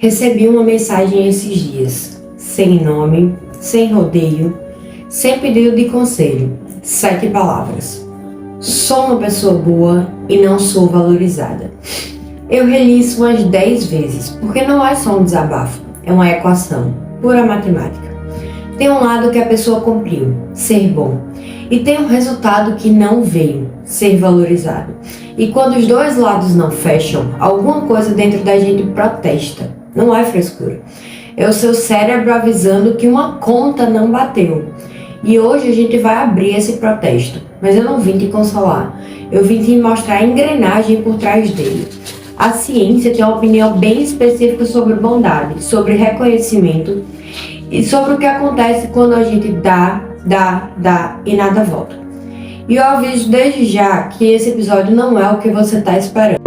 Recebi uma mensagem esses dias, sem nome, sem rodeio, sem pedido de conselho. 7 palavras. Sou uma pessoa boa e não sou valorizada. Eu reli isso umas 10 vezes, porque não é só um desabafo, é uma equação, pura matemática. Tem um lado que a pessoa cumpriu, ser bom, e tem um resultado que não veio, ser valorizado. E quando os dois lados não fecham, alguma coisa dentro da gente protesta. Não é frescura. É o seu cérebro avisando que uma conta não bateu. E hoje a gente vai abrir esse protesto. Mas eu não vim te consolar. Eu vim te mostrar a engrenagem por trás dele. A ciência tem uma opinião bem específica sobre bondade, sobre reconhecimento e sobre o que acontece quando a gente dá e nada volta. E eu aviso desde já que esse episódio não é o que você está esperando.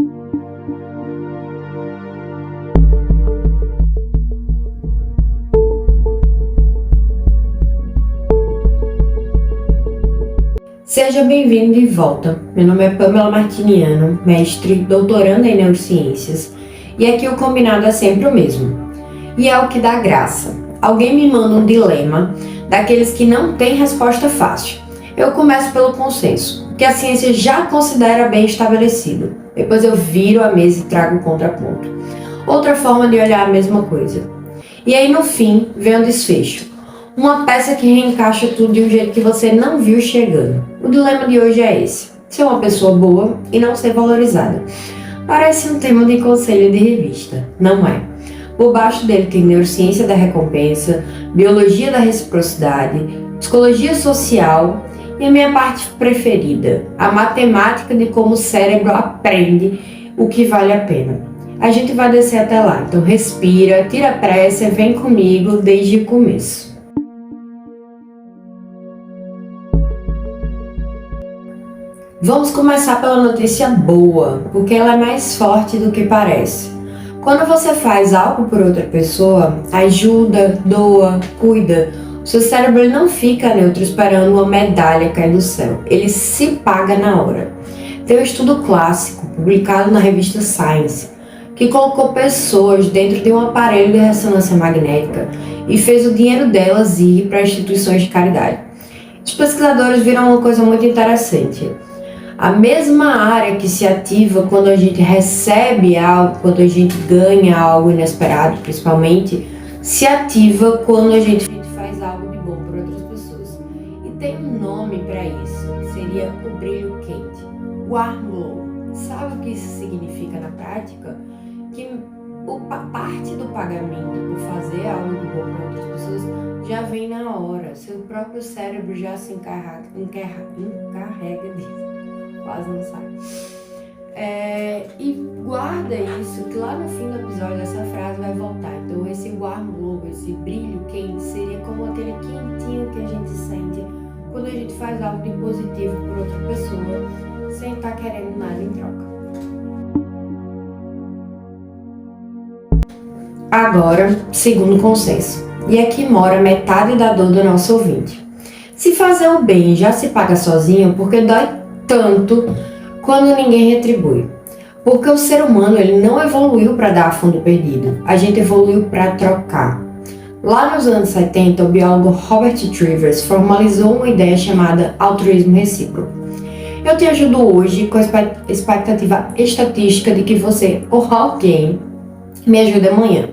Seja bem-vindo de volta. Meu nome é Pamela Martiniano, mestre, doutoranda em neurociências, e aqui o combinado é sempre o mesmo. E é o que dá graça. Alguém me manda um dilema, daqueles que não tem resposta fácil. Eu começo pelo consenso, que a ciência já considera bem estabelecido. Depois eu viro a mesa e trago o contraponto. Outra forma de olhar a mesma coisa. E aí no fim vem o desfecho. Uma peça que reencaixa tudo de um jeito que você não viu chegando. O dilema de hoje é esse: ser uma pessoa boa e não ser valorizada. Parece um tema de conselho de revista, não é? Por baixo dele tem neurociência da recompensa, biologia da reciprocidade, psicologia social e a minha parte preferida, a matemática de como o cérebro aprende o que vale a pena. A gente vai descer até lá, então respira, tira a pressa, vem comigo desde o começo. Vamos começar pela notícia boa, porque ela é mais forte do que parece. Quando você faz algo por outra pessoa, ajuda, doa, cuida, o seu cérebro não fica neutro esperando uma medalha cair do céu. Ele se paga na hora. Tem um estudo clássico, publicado na revista Science, que colocou pessoas dentro de um aparelho de ressonância magnética e fez o dinheiro delas ir para instituições de caridade. Os pesquisadores viram uma coisa muito interessante. A mesma área que se ativa quando a gente recebe algo, quando a gente ganha algo inesperado, principalmente, se ativa quando a gente faz algo de bom para outras pessoas. E tem um nome para isso, seria o brilho quente, o warm glow. Sabe o que isso significa na prática? Que parte do pagamento por fazer algo de bom para outras pessoas já vem na hora. Seu próprio cérebro já se encarrega disso. Quase não sai. E guarda isso, que lá no fim do episódio essa frase vai voltar. Então esse warm glow, esse brilho quente, seria como aquele quentinho que a gente sente quando a gente faz algo de positivo por outra pessoa, sem estar querendo nada em troca. Agora, segundo consenso. E aqui mora metade da dor do nosso ouvinte. Se fazer o bem já se paga sozinho, porque dói tanto quando ninguém retribui. Porque o ser humano ele não evoluiu para dar a fundo perdido, a gente evoluiu para trocar. Lá nos anos 70, o biólogo Robert Trivers formalizou uma ideia chamada altruísmo recíproco. Eu te ajudo hoje com a expectativa estatística de que você ou alguém me ajude amanhã.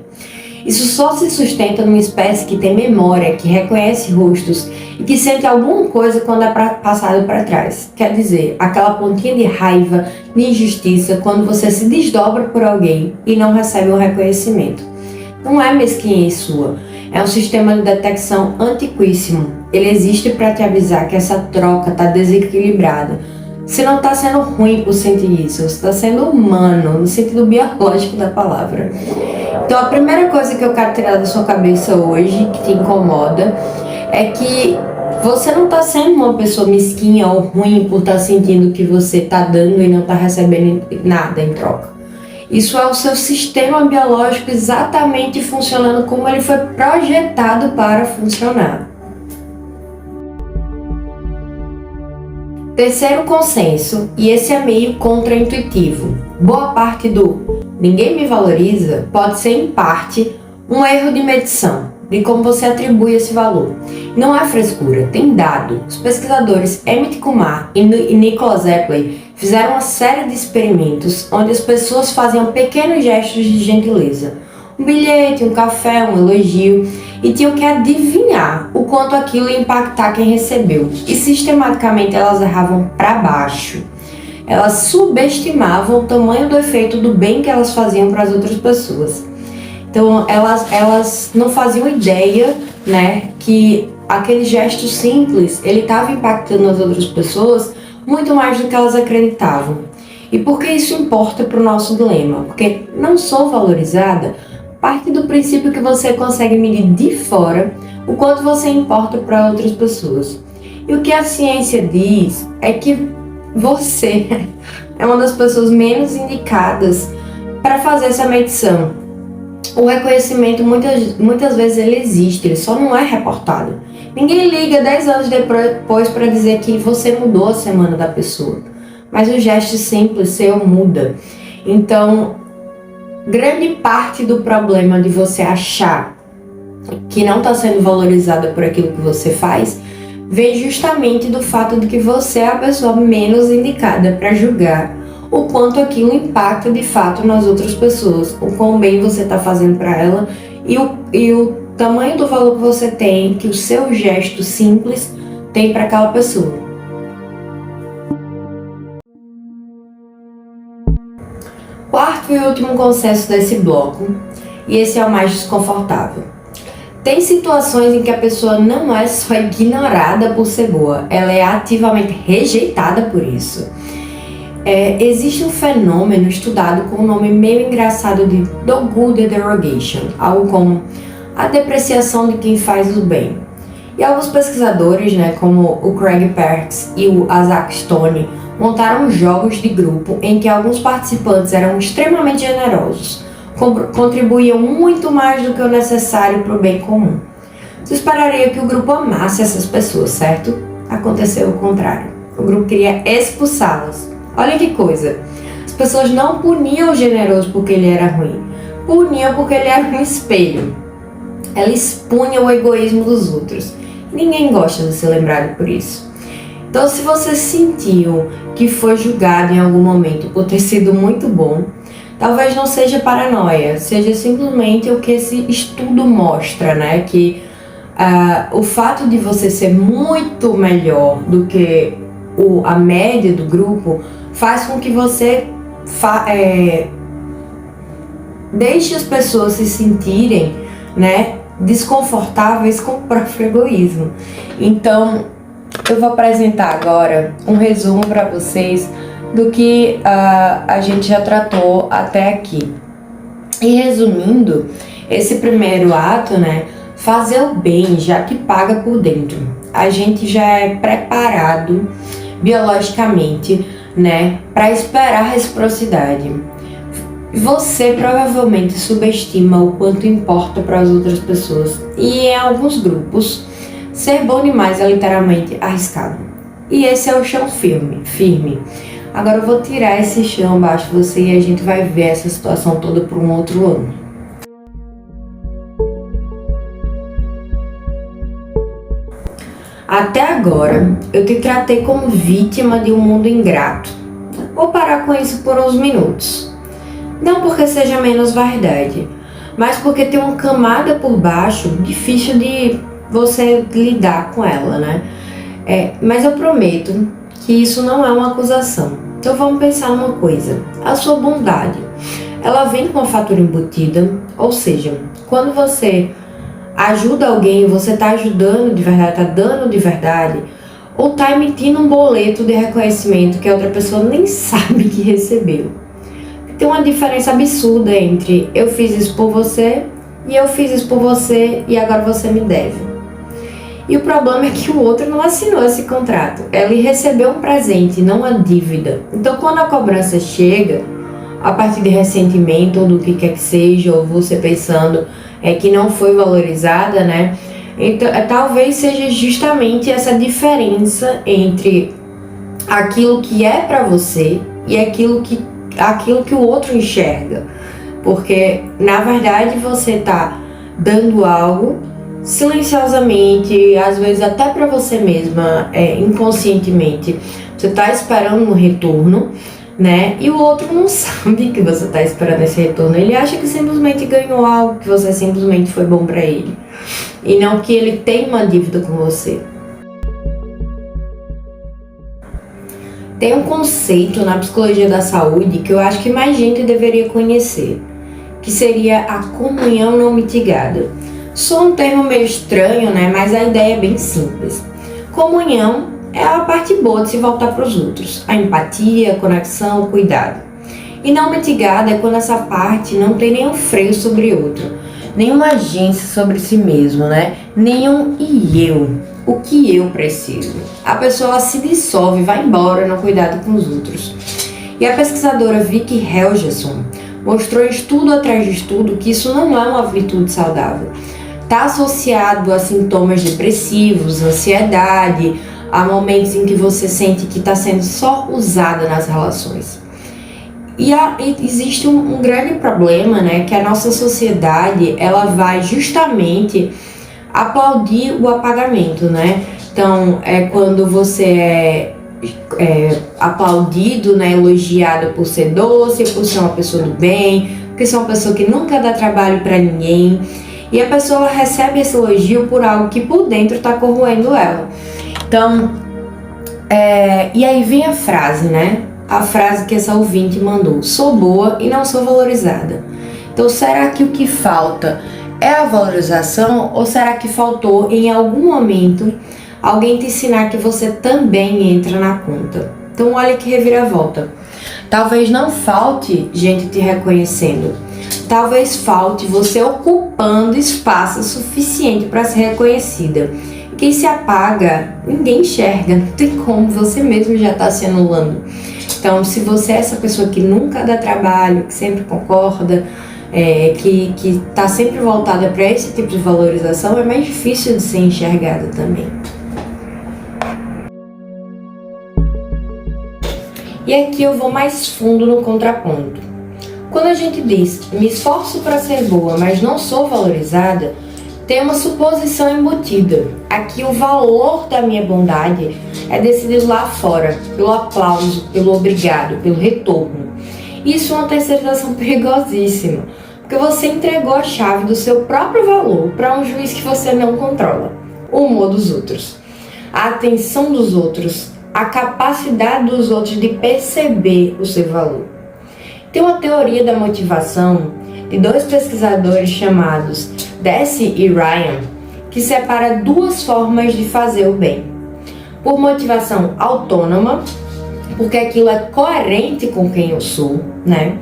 Isso só se sustenta numa espécie que tem memória, que reconhece rostos e que sente alguma coisa quando é passado para trás. Quer dizer, aquela pontinha de raiva, de injustiça, quando você se desdobra por alguém e não recebe um reconhecimento. Não é mesquinhez sua, é um sistema de detecção antiquíssimo. Ele existe para te avisar que essa troca está desequilibrada. Você não está sendo ruim por sentir isso, você está sendo humano, no sentido biológico da palavra. Então a primeira coisa que eu quero tirar da sua cabeça hoje, que te incomoda, é que você não está sendo uma pessoa mesquinha ou ruim por estar sentindo que você está dando e não está recebendo nada em troca. Isso é o seu sistema biológico exatamente funcionando como ele foi projetado para funcionar. Terceiro consenso, e esse é meio contraintuitivo. Boa parte do ninguém me valoriza pode ser, em parte, um erro de medição, de como você atribui esse valor. Não é frescura, tem dado. Os pesquisadores Emmett Kumar e Nicholas Epley fizeram uma série de experimentos onde as pessoas faziam pequenos gestos de gentileza. Um bilhete, um café, um elogio, e tinham que adivinhar o quanto aquilo ia impactar quem recebeu. E sistematicamente elas erravam para baixo. Elas subestimavam o tamanho do efeito do bem que elas faziam para as outras pessoas. Então elas não faziam ideia, né, que aquele gesto simples ele estava impactando as outras pessoas muito mais do que elas acreditavam. E por que isso importa para o nosso dilema? Porque não sou valorizada parte do princípio que você consegue medir de fora o quanto você importa para outras pessoas. E o que a ciência diz é que você é uma das pessoas menos indicadas para fazer essa medição. O reconhecimento muitas vezes ele existe, ele só não é reportado. Ninguém liga 10 anos depois para dizer que você mudou a semana da pessoa, mas o gesto simples seu muda. Então, grande parte do problema de você achar que não está sendo valorizada por aquilo que você faz vem justamente do fato de que você é a pessoa menos indicada para julgar o quanto aquilo impacta de fato nas outras pessoas, o quão bem você está fazendo para ela e o tamanho do valor que você tem, que o seu gesto simples tem para aquela pessoa. Quarto e último consenso desse bloco, e esse é o mais desconfortável. Tem situações em que a pessoa não é só ignorada por ser boa, ela é ativamente rejeitada por isso. Existe um fenômeno estudado com o nome meio engraçado de do good derogation, algo como a depreciação de quem faz o bem. E alguns pesquisadores, como o Craig Perkins e o Isaac Stone, montaram jogos de grupo em que alguns participantes eram extremamente generosos, contribuíam muito mais do que o necessário para o bem comum. Você esperaria que o grupo amasse essas pessoas, certo? Aconteceu o contrário. O grupo queria expulsá-las. Olha que coisa, as pessoas não puniam o generoso porque ele era ruim, puniam porque ele era um espelho. Ela expunha o egoísmo dos outros. Ninguém gosta de ser lembrado por isso. Então, se você sentiu que foi julgado em algum momento por ter sido muito bom, talvez não seja paranoia, seja simplesmente o que esse estudo mostra, que o fato de você ser muito melhor do que a média do grupo faz com que você deixe as pessoas se sentirem, desconfortáveis com o próprio egoísmo. Então, eu vou apresentar agora um resumo para vocês do que a gente já tratou até aqui. E resumindo, esse primeiro ato, fazer o bem já te paga por dentro. A gente já é preparado biologicamente, para esperar a reciprocidade. Você provavelmente subestima o quanto importa para as outras pessoas e em alguns grupos ser bom demais é literalmente arriscado. E esse é o chão firme. Agora eu vou tirar esse chão abaixo de você e a gente vai ver essa situação toda por um outro ângulo. Até agora, eu te tratei como vítima de um mundo ingrato. Vou parar com isso por uns minutos. Não porque seja menos verdade, mas porque tem uma camada por baixo difícil de você lidar com ela, mas eu prometo que isso não é uma acusação. Então vamos pensar numa coisa. A sua bondade, ela vem com a fatura embutida, ou seja, quando você ajuda alguém, você está ajudando de verdade, está dando de verdade, ou está emitindo um boleto de reconhecimento que a outra pessoa nem sabe que recebeu. Tem uma diferença absurda entre eu fiz isso por você e eu fiz isso por você e agora você me deve. E o problema é que o outro não assinou esse contrato. Ele recebeu um presente, não uma dívida. Então, quando a cobrança chega, a partir de ressentimento ou do que quer que seja, ou você pensando que não foi valorizada, então talvez seja justamente essa diferença entre aquilo que é para você e aquilo que o outro enxerga. Porque, na verdade, você está dando algo silenciosamente, às vezes até para você mesma, inconscientemente. Você está esperando um retorno, né? E o outro não sabe que você está esperando esse retorno. Ele acha que simplesmente ganhou algo, que você simplesmente foi bom para ele. E não que ele tem uma dívida com você. Tem um conceito na psicologia da saúde que eu acho que mais gente deveria conhecer, que seria a comunhão não mitigada. Só um termo meio estranho, né? Mas a ideia é bem simples. Comunhão é a parte boa de se voltar para os outros. A empatia, a conexão, o cuidado. E não mitigada é quando essa parte não tem nenhum freio sobre outro, nenhuma agência sobre si mesmo, né? Nenhum e eu. O que eu preciso? A pessoa se dissolve, vai embora no cuidado com os outros. E a pesquisadora Vicky Helgeson mostrou estudo atrás de estudo que isso não é uma virtude saudável. Está associado a sintomas depressivos, ansiedade, a momentos em que você sente que está sendo só usada nas relações. E existe um grande problema, né? Que a nossa sociedade, ela vai justamente aplaudir o apagamento, né? Então, é quando você é aplaudido, né? Elogiado por ser doce, por ser uma pessoa do bem, porque ser uma pessoa que nunca dá trabalho para ninguém. E a pessoa recebe esse elogio por algo que por dentro está corroendo ela. Então, e aí vem a frase, né? A frase que essa ouvinte mandou: sou boa e não sou valorizada. Então, será que o que falta é a valorização, ou será que faltou em algum momento alguém te ensinar que você também entra na conta? Então, olha que reviravolta. Talvez não falte gente te reconhecendo. Talvez falte você ocupando espaço suficiente para ser reconhecida. Quem se apaga, ninguém enxerga, não tem como, você mesmo já está se anulando. Então, se você é essa pessoa que nunca dá trabalho, que sempre concorda, que está sempre voltada para esse tipo de valorização, é mais difícil de ser enxergada também. E aqui eu vou mais fundo no contraponto. Quando a gente diz, me esforço para ser boa, mas não sou valorizada, tem uma suposição embutida. Aqui o valor da minha bondade é decidido lá fora, pelo aplauso, pelo obrigado, pelo retorno. Isso é uma terceirização perigosíssima, porque você entregou a chave do seu próprio valor para um juiz que você não controla. O humor dos outros, a atenção dos outros, a capacidade dos outros de perceber o seu valor. Tem uma teoria da motivação de dois pesquisadores chamados Deci e Ryan, que separa duas formas de fazer o bem. Por motivação autônoma, porque aquilo é coerente com quem eu sou, né?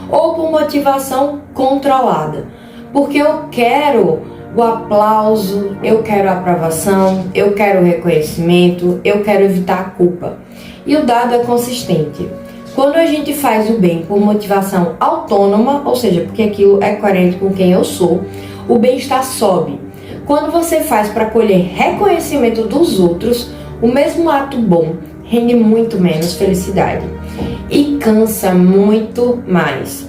Ou por motivação controlada, porque eu quero o aplauso, eu quero a aprovação, eu quero o reconhecimento, eu quero evitar a culpa. E o dado é consistente. Quando a gente faz o bem por motivação autônoma, ou seja, porque aquilo é coerente com quem eu sou, o bem-estar sobe. Quando você faz para colher reconhecimento dos outros, o mesmo ato bom rende muito menos felicidade e cansa muito mais.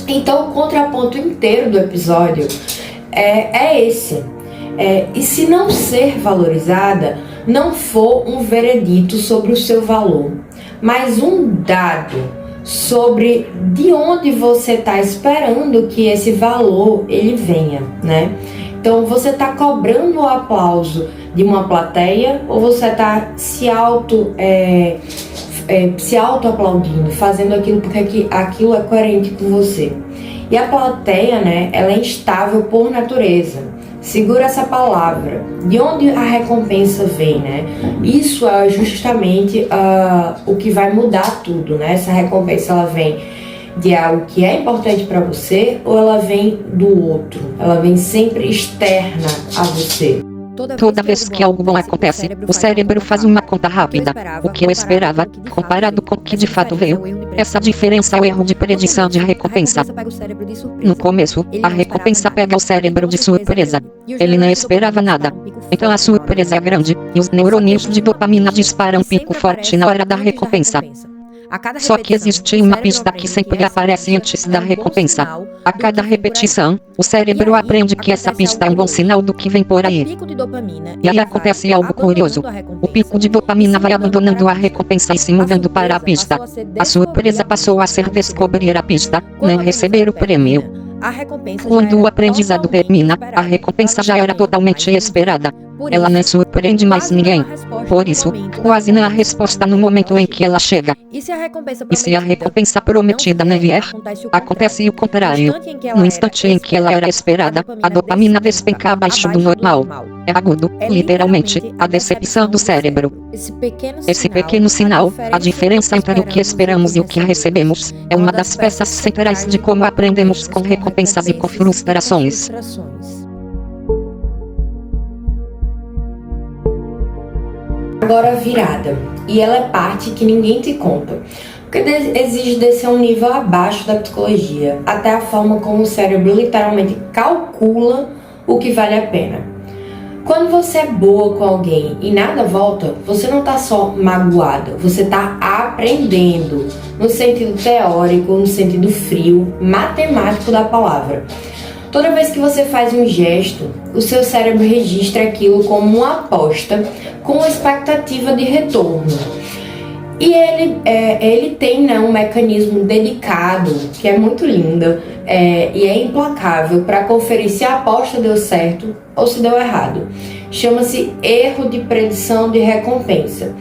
Então, o contraponto inteiro do episódio é esse. E se não ser valorizada, não for um veredito sobre o seu valor, mas um dado sobre de onde você está esperando que esse valor ele venha, né? Então, você está cobrando o aplauso de uma plateia ou você está se auto-aplaudindo, fazendo aquilo porque aquilo é coerente com você. E a plateia, né, ela é instável por natureza. Segura essa palavra. De onde a recompensa vem, né? Isso é justamente o que vai mudar tudo, né? Essa recompensa, ela vem de algo que é importante para você ou ela vem do outro? Ela vem sempre externa a você. Toda vez que algo bom acontece, o cérebro faz uma conta rápida. O que eu esperava, comparado com o que de fato veio. Essa diferença é o erro de predição de recompensa. No começo, a recompensa pega o cérebro de surpresa. Ele não esperava nada. Então a surpresa é grande, e os neurônios de dopamina disparam um pico forte na hora da recompensa. Só que existe uma pista que sempre aparece antes da recompensa. A cada repetição, o cérebro aprende que essa pista é um bom sinal do que vem por aí. E aí acontece algo curioso. O pico de dopamina vai abandonando a recompensa e se mudando para a pista. A surpresa passou a ser descobrir a pista, não receber o prêmio. Quando o aprendizado termina, a recompensa já era totalmente esperada. Ela não surpreende mais ninguém. Por isso, quase não há resposta no momento em que ela chega. E se a recompensa prometida não vier, acontece o contrário. No instante em que ela era esperada, a dopamina despenca abaixo do normal. É agudo, literalmente, a decepção do cérebro. Esse pequeno sinal, a diferença entre o que esperamos e o que recebemos, é uma das peças centrais de como aprendemos com recompensas e com frustrações. Agora a virada, e ela é parte que ninguém te conta, porque exige descer um nível abaixo da psicologia, até a forma como o cérebro literalmente calcula o que vale a pena. Quando você é boa com alguém e nada volta, você não está só magoada, você está aprendendo, no sentido teórico, no sentido frio, matemático da palavra. Toda vez que você faz um gesto, o seu cérebro registra aquilo como uma aposta com expectativa de retorno. E ele tem, né, um mecanismo dedicado, que é muito lindo e é implacável para conferir se a aposta deu certo ou se deu errado. Chama-se erro de predição de recompensa.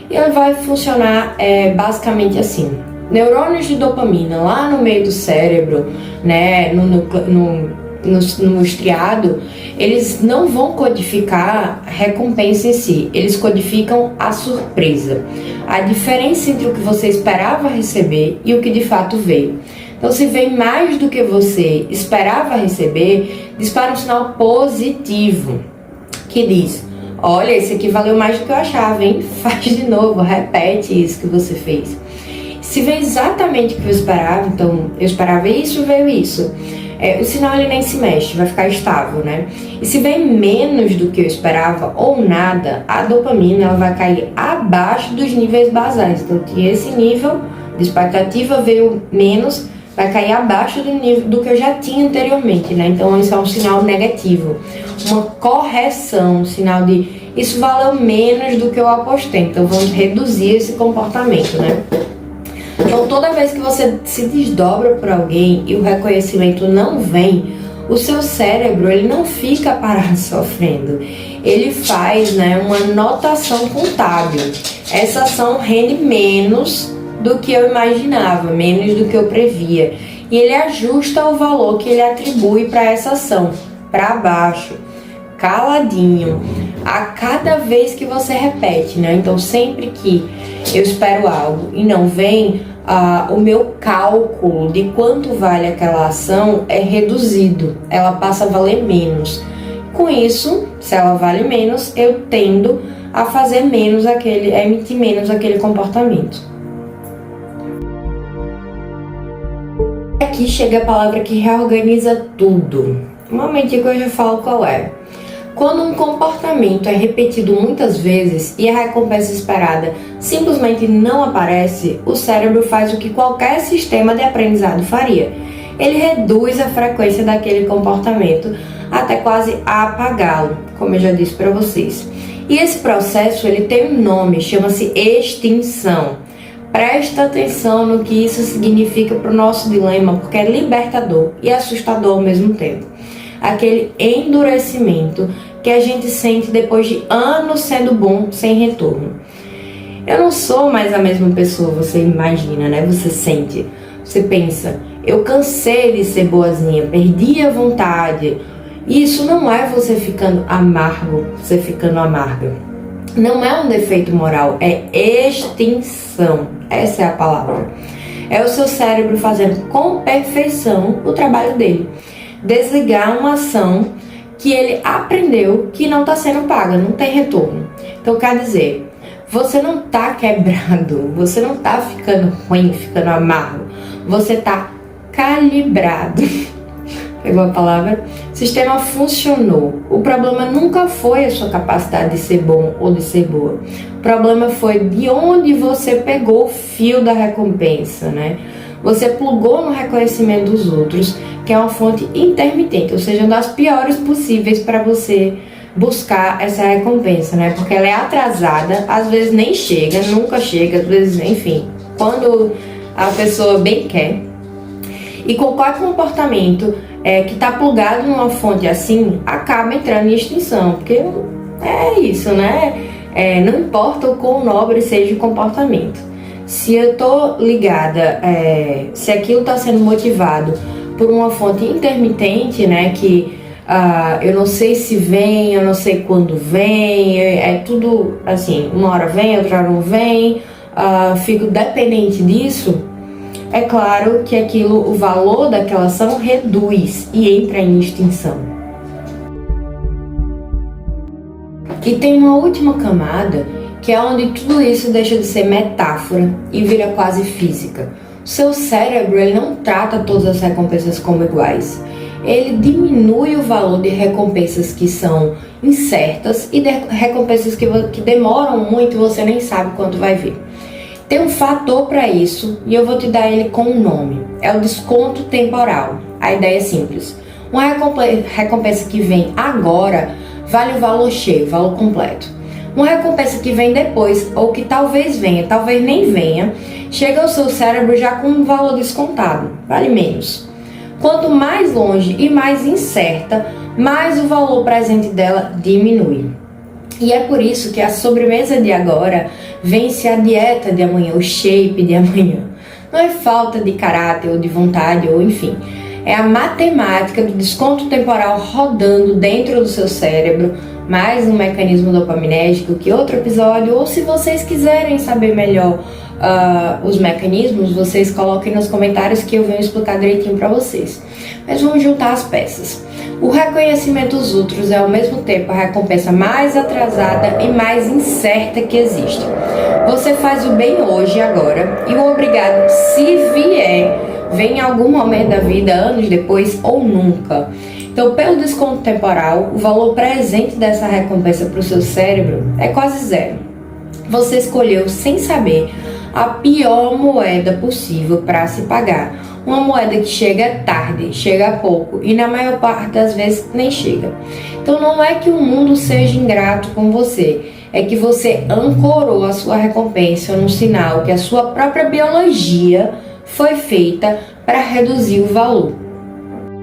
E ele vai funcionar basicamente assim. Neurônios de dopamina lá no meio do cérebro, né, no estriado, eles não vão codificar recompensa em si, eles codificam a surpresa, a diferença entre o que você esperava receber e o que de fato veio. Então, se vem mais do que você esperava receber, dispara um sinal positivo, que diz: olha, esse aqui valeu mais do que eu achava, hein? Faz de novo, repete isso que você fez. Se vem exatamente o que eu esperava, então eu esperava isso, veio isso. O sinal ele nem se mexe, vai ficar estável, né? E se vem menos do que eu esperava ou nada, a dopamina ela vai cair abaixo dos níveis basais. Então, tinha esse nível de expectativa, veio menos, vai cair abaixo do nível do que eu já tinha anteriormente, né? Então, isso é um sinal negativo, uma correção, um sinal de isso valeu menos do que eu apostei. Então, vamos reduzir esse comportamento, né? Então, toda vez que você se desdobra por alguém e o reconhecimento não vem, o seu cérebro ele não fica parado sofrendo. Ele faz, né, uma notação contábil. Essa ação rende menos do que eu imaginava, menos do que eu previa. E ele ajusta o valor que ele atribui para essa ação, para baixo, caladinho, a cada vez que você repete, né? Então, sempre que eu espero algo e não vem, o meu cálculo de quanto vale aquela ação é reduzido, ela passa a valer menos. Com isso, se ela vale menos, eu tendo a fazer menos a emitir menos aquele comportamento. Aqui chega a palavra que reorganiza tudo. Um momentinho que eu já falo qual é. Quando um comportamento é repetido muitas vezes e a recompensa esperada simplesmente não aparece, o cérebro faz o que qualquer sistema de aprendizado faria. Ele reduz a frequência daquele comportamento até quase apagá-lo, como eu já disse para vocês. E esse processo ele tem um nome, chama-se extinção. Presta atenção no que isso significa para o nosso dilema, porque é libertador e assustador ao mesmo tempo. Aquele endurecimento que a gente sente depois de anos sendo bom sem retorno. Eu não sou mais a mesma pessoa, você imagina, né? Você sente, você pensa, eu cansei de ser boazinha, perdi a vontade. E isso não é você ficando amargo, você ficando amarga. Não é um defeito moral, é extinção. Essa é a palavra. É o seu cérebro fazendo com perfeição o trabalho dele. Desligar uma ação que ele aprendeu que não está sendo paga, não tem retorno. Então, quer dizer, você não está quebrado, você não está ficando ruim, ficando amargo, você está calibrado. pegou a palavra? O sistema funcionou. O problema nunca foi a sua capacidade de ser bom ou de ser boa. O problema foi de onde você pegou o fio da recompensa, né? Você plugou no reconhecimento dos outros, que é uma fonte intermitente, ou seja, uma das piores possíveis para você buscar essa recompensa, né? Porque ela é atrasada, às vezes nem chega, nunca chega, às vezes, enfim, quando a pessoa bem quer. E qualquer comportamento que está plugado numa fonte assim, acaba entrando em extinção, porque é isso, né? Não importa o quão nobre seja o comportamento. Se eu estou ligada, se aquilo está sendo motivado por uma fonte intermitente, né, que eu não sei se vem, eu não sei quando vem, é tudo assim, uma hora vem, outra hora não vem, fico dependente disso, é claro que aquilo, o valor daquela ação reduz e entra em extinção. E tem uma última camada, que é onde tudo isso deixa de ser metáfora e vira quase física. O seu cérebro, ele não trata todas as recompensas como iguais. Ele diminui o valor de recompensas que são incertas e de recompensas que demoram muito e você nem sabe quanto vai vir. Tem um fator para isso e eu vou te dar ele com um nome. É o desconto temporal. A ideia é simples. Uma recompensa que vem agora vale o valor cheio, o valor completo. Uma recompensa que vem depois, ou que talvez venha, talvez nem venha, chega ao seu cérebro já com um valor descontado, vale menos. Quanto mais longe e mais incerta, mais o valor presente dela diminui. E é por isso que a sobremesa de agora vence a dieta de amanhã, o shape de amanhã. Não é falta de caráter ou de vontade, ou enfim. É a matemática do desconto temporal rodando dentro do seu cérebro, mais um mecanismo dopaminérgico que outro episódio, ou se vocês quiserem saber melhor os mecanismos, vocês coloquem nos comentários que eu venho explicar direitinho para vocês. Mas vamos juntar as peças. O reconhecimento dos outros é ao mesmo tempo a recompensa mais atrasada e mais incerta que existe. Você faz o bem hoje, agora, e o obrigado, se vier, vem em algum momento da vida, anos depois ou nunca. Então, pelo desconto temporal, o valor presente dessa recompensa para o seu cérebro é quase zero. Você escolheu, sem saber, a pior moeda possível para se pagar. Uma moeda que chega tarde, chega pouco e na maior parte das vezes nem chega. Então não é que o mundo seja ingrato com você, é que você ancorou a sua recompensa num sinal que a sua própria biologia foi feita para reduzir o valor.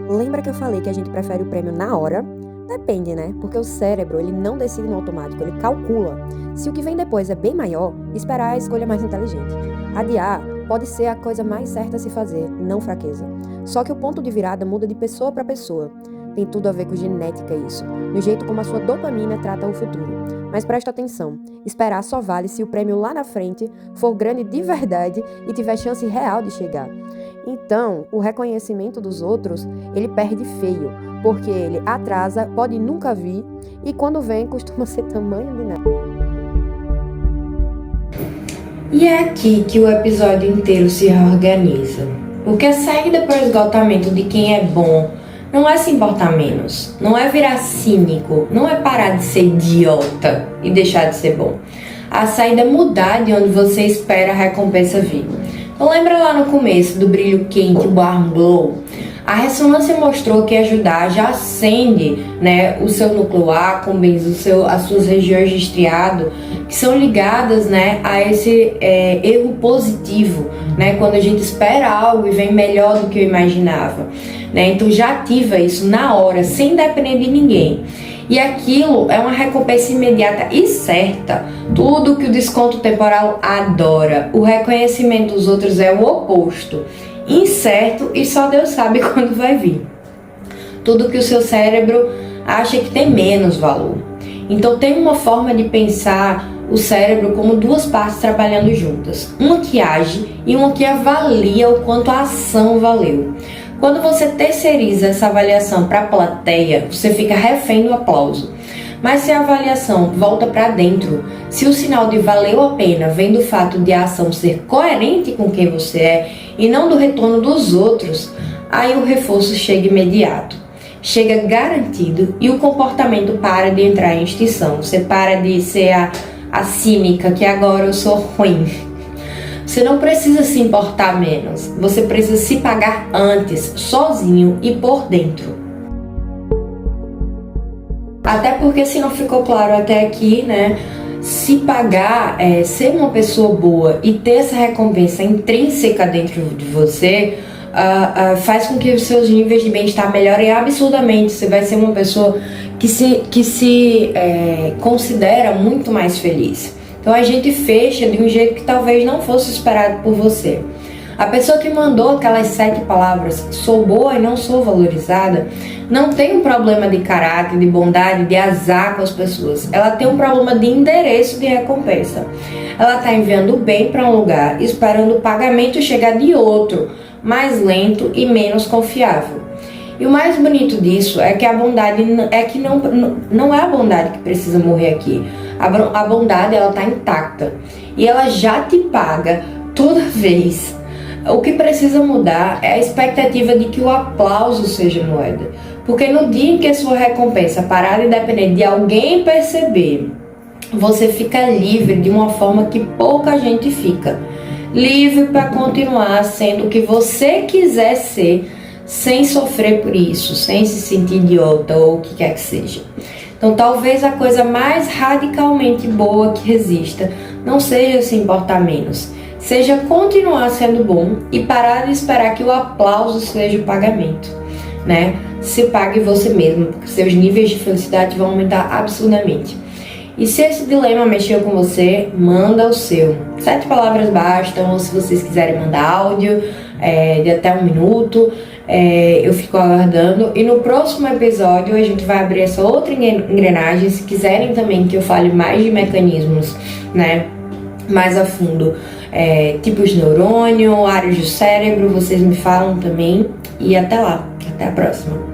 Lembra que eu falei que a gente prefere o prêmio na hora? Depende, né? Porque o cérebro, ele não decide no automático, ele calcula. Se o que vem depois é bem maior, esperar é a escolha mais inteligente. Adiar pode ser a coisa mais certa a se fazer, não fraqueza. Só que o ponto de virada muda de pessoa para pessoa. Tem tudo a ver com genética isso, no jeito como a sua dopamina trata o futuro. Mas presta atenção, esperar só vale se o prêmio lá na frente for grande de verdade e tiver chance real de chegar. Então, o reconhecimento dos outros, ele perde feio, porque ele atrasa, pode nunca vir, e quando vem costuma ser tamanho de nada. E é aqui que o episódio inteiro se reorganiza. Porque a saída para o esgotamento de quem é bom não é se importar menos, não é virar cínico, não é parar de ser idiota e deixar de ser bom. A saída é mudar de onde você espera a recompensa vir. Então lembra lá no começo do brilho quente, o warm glow? A ressonância mostrou que ajudar já acende, né, o seu núcleo accumbens, as suas regiões de estriado, que são ligadas, né, a esse erro positivo, né, quando a gente espera algo e vem melhor do que eu imaginava. Né, então já ativa isso na hora, sem depender de ninguém. E aquilo é uma recompensa imediata e certa, tudo que o desconto temporal adora. O reconhecimento dos outros é o oposto. Incerto e só Deus sabe quando vai vir. Tudo que o seu cérebro acha que tem menos valor. Então tem uma forma de pensar o cérebro como duas partes trabalhando juntas. Uma que age e uma que avalia o quanto a ação valeu. Quando você terceiriza essa avaliação para a plateia, você fica refém do aplauso. Mas se a avaliação volta para dentro, se o sinal de valeu a pena vem do fato de a ação ser coerente com quem você é e não do retorno dos outros, aí o reforço chega imediato, chega garantido e o comportamento para de entrar em extinção. Você para de ser a cínica, que agora eu sou ruim. Você não precisa se importar menos, você precisa se pagar antes, sozinho e por dentro. Até porque, se não ficou claro até aqui, né, se pagar, ser uma pessoa boa e ter essa recompensa intrínseca dentro de você, faz com que os seus níveis de bem-estar melhorem absurdamente. Você vai ser uma pessoa que se considera muito mais feliz. Então a gente fecha de um jeito que talvez não fosse esperado por você. A pessoa que mandou aquelas 7 palavras, sou boa e não sou valorizada, não tem um problema de caráter, de bondade, de azar com as pessoas. Ela tem um problema de endereço de recompensa. Ela está enviando o bem para um lugar, esperando o pagamento chegar de outro, mais lento e menos confiável. E o mais bonito disso é que a bondade não é a bondade que precisa morrer aqui. A bondade, ela está intacta e ela já te paga toda vez. O que precisa mudar é a expectativa de que o aplauso seja moeda. Porque no dia em que a sua recompensa parar de depender de alguém perceber, você fica livre de uma forma que pouca gente fica. Livre para continuar sendo o que você quiser ser, sem sofrer por isso, sem se sentir idiota ou o que quer que seja. Então talvez a coisa mais radicalmente boa que exista não seja se importar menos, seja continuar sendo bom e parar de esperar que o aplauso seja o pagamento, né? Se pague você mesmo, porque seus níveis de felicidade vão aumentar absurdamente. E se esse dilema mexeu com você, manda o seu. 7 palavras bastam, ou se vocês quiserem mandar áudio de até 1 minuto, eu fico aguardando. E no próximo episódio a gente vai abrir essa outra engrenagem. Se quiserem também que eu fale mais de mecanismos, né, mais a fundo, tipos de neurônio, áreas do cérebro, vocês me falam também. E até lá, até a próxima.